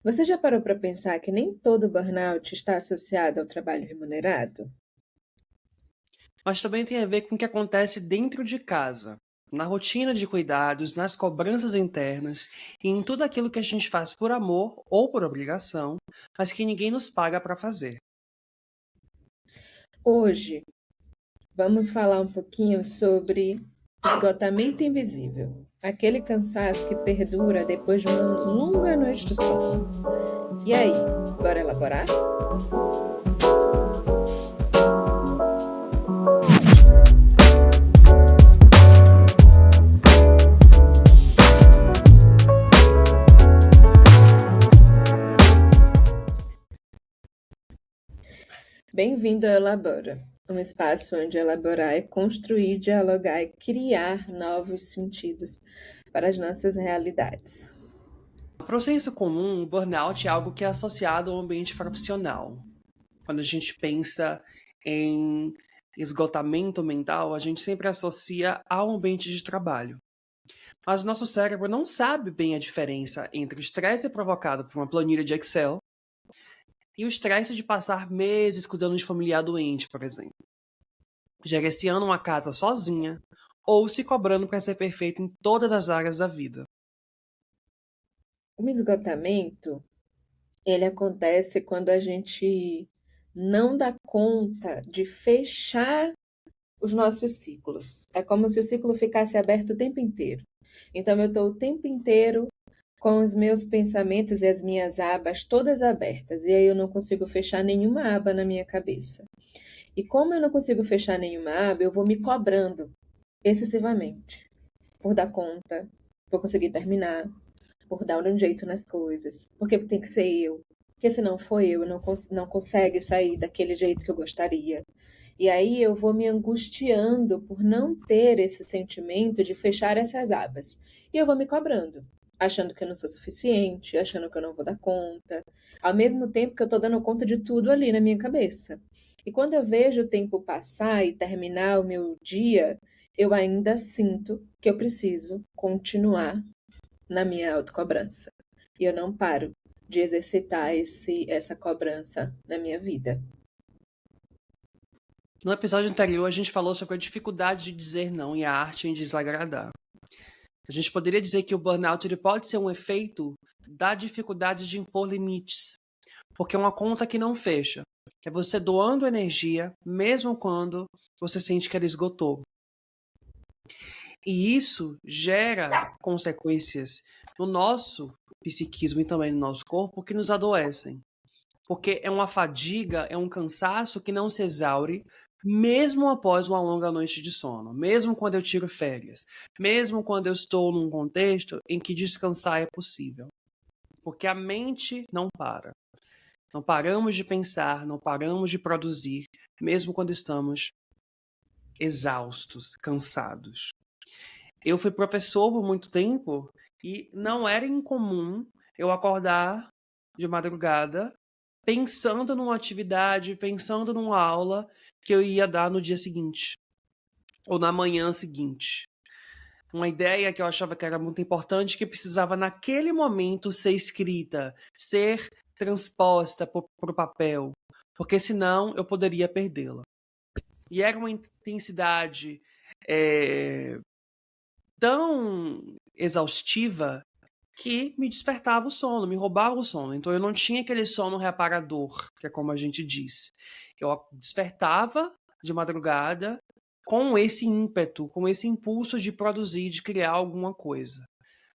Você já parou para pensar que nem todo burnout está associado ao trabalho remunerado? Mas também tem a ver com o que acontece dentro de casa, na rotina de cuidados, nas cobranças internas e em tudo aquilo que a gente faz por amor ou por obrigação, mas que ninguém nos paga para fazer. Hoje, vamos falar um pouquinho sobre esgotamento invisível, aquele cansaço que perdura depois de uma longa noite de sono. E aí, bora elaborar? Bem-vindo ao Elabora, um espaço onde elaborar é construir, dialogar e criar novos sentidos para as nossas realidades. Para o senso comum, o burnout é algo que é associado ao ambiente profissional. Quando a gente pensa em esgotamento mental, a gente sempre associa ao ambiente de trabalho. Mas o nosso cérebro não sabe bem a diferença entre o estresse provocado por uma planilha de Excel e o estresse de passar meses cuidando de familiar doente, por exemplo. Gerenciando uma casa sozinha ou se cobrando para ser perfeito em todas as áreas da vida. O esgotamento, ele acontece quando a gente não dá conta de fechar os nossos ciclos. É como se o ciclo ficasse aberto o tempo inteiro. Então eu estou o tempo inteiro com os meus pensamentos e as minhas abas todas abertas, e aí eu não consigo fechar nenhuma aba na minha cabeça. E como eu não consigo fechar nenhuma aba, eu vou me cobrando excessivamente por dar conta, por conseguir terminar, por dar um jeito nas coisas, porque tem que ser eu. Porque se não for eu, não consegue sair daquele jeito que eu gostaria. E aí eu vou me angustiando por não ter esse sentimento de fechar essas abas. E eu vou me cobrando, achando que eu não sou suficiente, achando que eu não vou dar conta, ao mesmo tempo que eu estou dando conta de tudo ali na minha cabeça. E quando eu vejo o tempo passar e terminar o meu dia, eu ainda sinto que eu preciso continuar na minha autocobrança. E eu não paro de exercitar essa cobrança na minha vida. No episódio anterior, a gente falou sobre a dificuldade de dizer não e a arte em desagradar. A gente poderia dizer que o burnout ele pode ser um efeito da dificuldade de impor limites, porque é uma conta que não fecha. É você doando energia, mesmo quando você sente que ela esgotou. E isso gera consequências no nosso psiquismo e também no nosso corpo que nos adoecem. Porque é uma fadiga, é um cansaço que não se exaure, mesmo após uma longa noite de sono, mesmo quando eu tiro férias, mesmo quando eu estou num contexto em que descansar é possível. Porque a mente não para. Não paramos de pensar, não paramos de produzir, mesmo quando estamos exaustos, cansados. Eu fui professor por muito tempo e não era incomum eu acordar de madrugada pensando numa atividade, pensando numa aula que eu ia dar no dia seguinte ou na manhã seguinte. Uma ideia que eu achava que era muito importante, que precisava naquele momento ser escrita, ser transposta para o papel, porque senão eu poderia perdê-la. E era uma intensidade é, tão exaustiva que me despertava o sono, me roubava o sono. Então eu não tinha aquele sono reparador, que é como a gente diz. Eu despertava de madrugada com esse ímpeto, com esse impulso de produzir, de criar alguma coisa.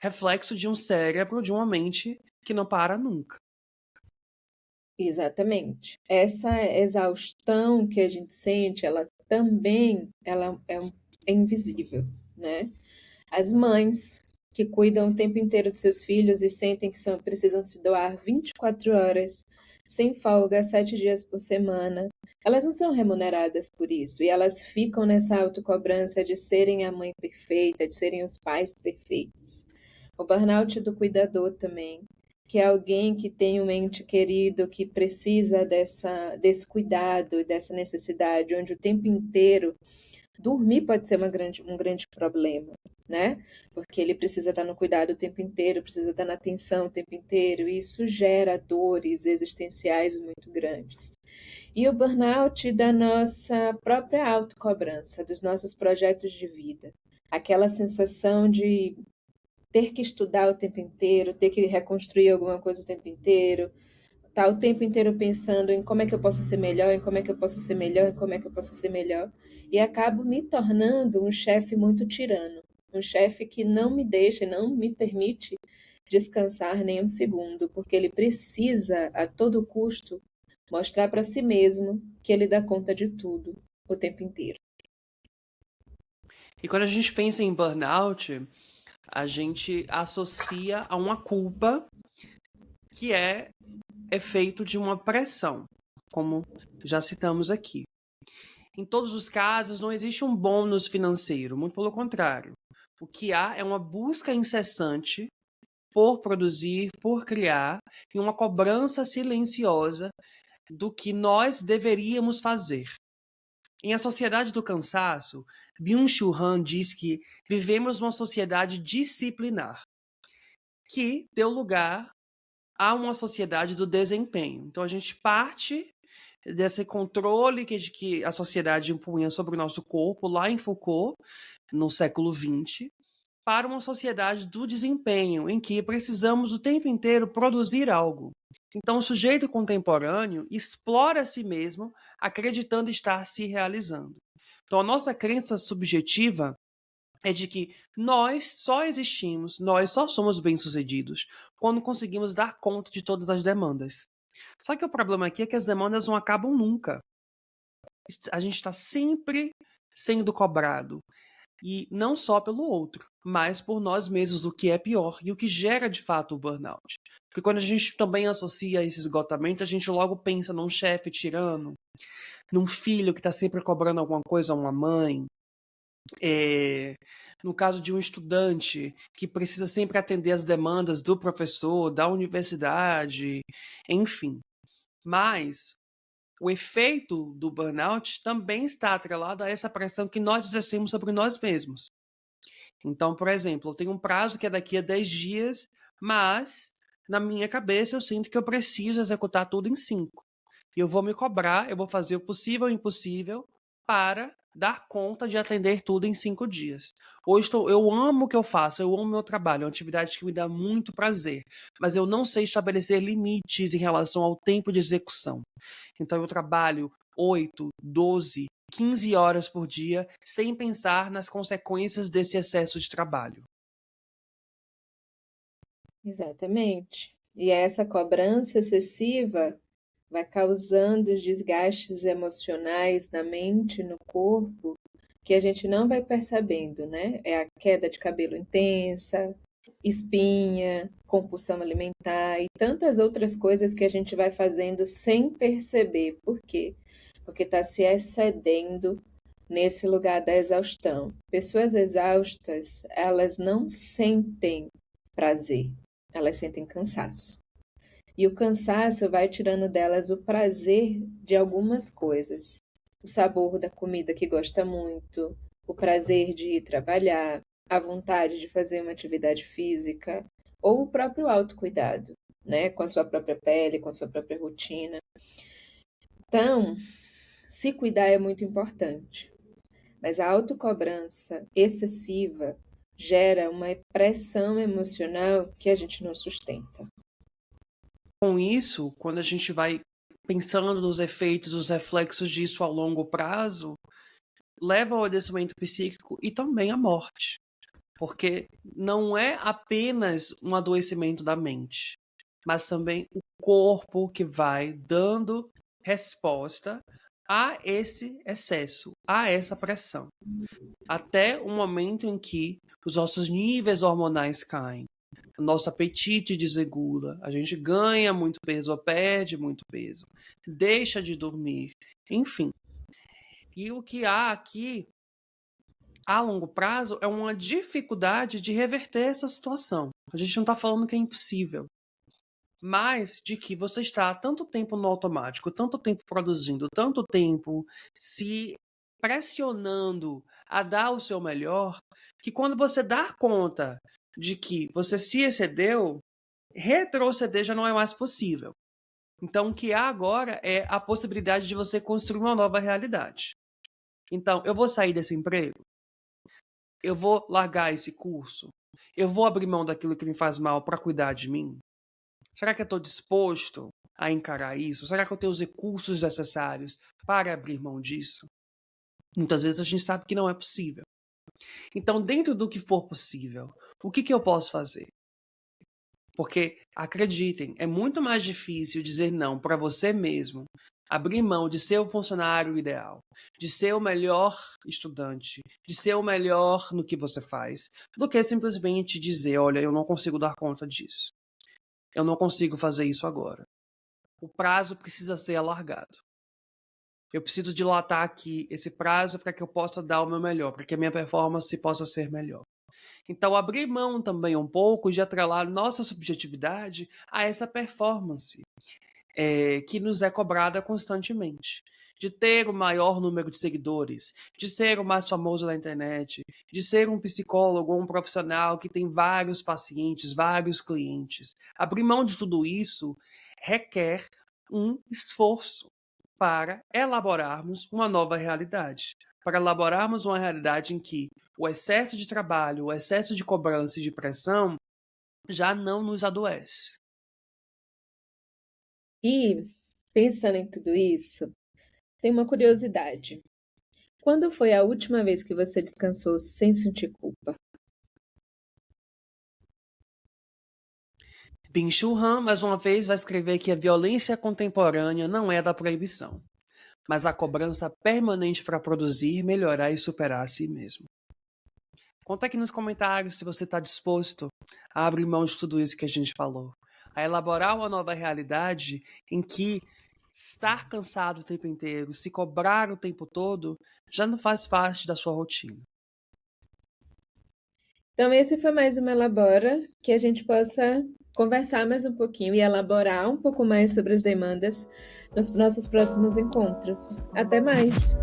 Reflexo de um cérebro, de uma mente que não para nunca. Exatamente. Essa exaustão que a gente sente, ela também é invisível, né? As mães que cuidam o tempo inteiro de seus filhos e sentem que precisam se doar 24 horas, sem folga, 7 dias por semana, elas não são remuneradas por isso. E elas ficam nessa autocobrança de serem a mãe perfeita, de serem os pais perfeitos. O burnout do cuidador também, que é alguém que tem um ente querido que precisa desse cuidado e dessa necessidade, onde o tempo inteiro dormir pode ser um grande problema. né? Porque ele precisa estar no cuidado o tempo inteiro, precisa estar na atenção o tempo inteiro, e isso gera dores existenciais muito grandes. E o burnout da nossa própria autocobrança, dos nossos projetos de vida. Aquela sensação de ter que estudar o tempo inteiro, ter que reconstruir alguma coisa o tempo inteiro, tá o tempo inteiro pensando em como é que eu posso ser melhor, em como é que eu posso ser melhor, em como é que eu posso ser melhor, e acabo me tornando um chefe muito tirano, um chefe que não me deixa, não me permite descansar nem um segundo, porque ele precisa a todo custo mostrar para si mesmo que ele dá conta de tudo o tempo inteiro. E quando a gente pensa em burnout, a gente associa a uma culpa que é efeito de uma pressão, como já citamos aqui. Em todos os casos, não existe um bônus financeiro, muito pelo contrário. O que há é uma busca incessante por produzir, por criar, e uma cobrança silenciosa do que nós deveríamos fazer. Em A Sociedade do Cansaço, Byung-Chul Han diz que vivemos uma sociedade disciplinar, que deu lugar a uma sociedade do desempenho. Então a gente parte desse controle que a sociedade impunha sobre o nosso corpo, lá em Foucault, no século XX, para uma sociedade do desempenho, em que precisamos o tempo inteiro produzir algo. Então, o sujeito contemporâneo explora a si mesmo, acreditando estar se realizando. Então, a nossa crença subjetiva é de que nós só existimos, nós só somos bem-sucedidos quando conseguimos dar conta de todas as demandas. Só que o problema aqui é que as demandas não acabam nunca. A gente está sempre sendo cobrado. E não só pelo outro, mas por nós mesmos, o que é pior e o que gera de fato o burnout. Porque quando a gente também associa esse esgotamento, a gente logo pensa num chefe tirano, num filho que está sempre cobrando alguma coisa a uma mãe, no caso de um estudante que precisa sempre atender às demandas do professor, da universidade, enfim. Mas o efeito do burnout também está atrelado a essa pressão que nós exercemos sobre nós mesmos. Então, por exemplo, eu tenho um prazo que é daqui a 10 dias, mas na minha cabeça eu sinto que eu preciso executar tudo em 5. E eu vou me cobrar, eu vou fazer o possível e o impossível para dar conta de atender tudo em 5 dias. Hoje eu amo o que eu faço, eu amo meu trabalho, é uma atividade que me dá muito prazer, mas eu não sei estabelecer limites em relação ao tempo de execução. Então eu trabalho 8, 12, 15 horas por dia sem pensar nas consequências desse excesso de trabalho. Exatamente. E essa cobrança excessiva vai causando desgastes emocionais na mente, no corpo, que a gente não vai percebendo, né? É a queda de cabelo intensa, espinha, compulsão alimentar e tantas outras coisas que a gente vai fazendo sem perceber. Por quê? Porque está se excedendo nesse lugar da exaustão. Pessoas exaustas, elas não sentem prazer, elas sentem cansaço. E o cansaço vai tirando delas o prazer de algumas coisas. O sabor da comida que gosta muito, o prazer de ir trabalhar, a vontade de fazer uma atividade física, ou o próprio autocuidado, né? Com a sua própria pele, com a sua própria rotina. Então, se cuidar é muito importante, mas a autocobrança excessiva gera uma pressão emocional que a gente não sustenta. Com isso, quando a gente vai pensando nos efeitos, os reflexos disso a longo prazo, leva ao adoecimento psíquico e também à morte. Porque não é apenas um adoecimento da mente, mas também o corpo que vai dando resposta a esse excesso, a essa pressão. Até o momento em que os nossos níveis hormonais caem, o nosso apetite desregula, a gente ganha muito peso ou perde muito peso, deixa de dormir, enfim. E o que há aqui a longo prazo é uma dificuldade de reverter essa situação. A gente não está falando que é impossível, mas de que você está tanto tempo no automático, tanto tempo produzindo, tanto tempo se pressionando a dar o seu melhor, que quando você dar conta de que você se excedeu, retroceder já não é mais possível. Então, o que há agora é a possibilidade de você construir uma nova realidade. Então, eu vou sair desse emprego? Eu vou largar esse curso? Eu vou abrir mão daquilo que me faz mal para cuidar de mim? Será que eu estou disposto a encarar isso? Será que eu tenho os recursos necessários para abrir mão disso? Muitas vezes a gente sabe que não é possível. Então, dentro do que for possível, o que eu posso fazer? Porque, acreditem, é muito mais difícil dizer não para você mesmo, abrir mão de ser o funcionário ideal, de ser o melhor estudante, de ser o melhor no que você faz, do que simplesmente dizer, olha, eu não consigo dar conta disso. Eu não consigo fazer isso agora. O prazo precisa ser alargado. Eu preciso dilatar aqui esse prazo para que eu possa dar o meu melhor, para que a minha performance possa ser melhor. Então, abrir mão também um pouco de atrelar nossa subjetividade a essa performance que nos é cobrada constantemente. De ter o maior número de seguidores, de ser o mais famoso na internet, de ser um psicólogo ou um profissional que tem vários pacientes, vários clientes. Abrir mão de tudo isso requer um esforço para elaborarmos uma nova realidade. Para elaborarmos uma realidade em que o excesso de trabalho, o excesso de cobrança e de pressão já não nos adoece. E, pensando em tudo isso, tem uma curiosidade. Quando foi a última vez que você descansou sem sentir culpa? Byung-Chul Han, mais uma vez, vai escrever que a violência contemporânea não é da proibição, mas a cobrança permanente para produzir, melhorar e superar a si mesmo. Conta aqui nos comentários se você está disposto a abrir mão de tudo isso que a gente falou, a elaborar uma nova realidade em que estar cansado o tempo inteiro, se cobrar o tempo todo, já não faz parte da sua rotina. Então, esse foi mais uma Elabora, que a gente possa conversar mais um pouquinho e elaborar um pouco mais sobre as demandas nos nossos próximos encontros. Até mais!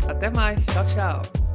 Até mais, tchau, tchau!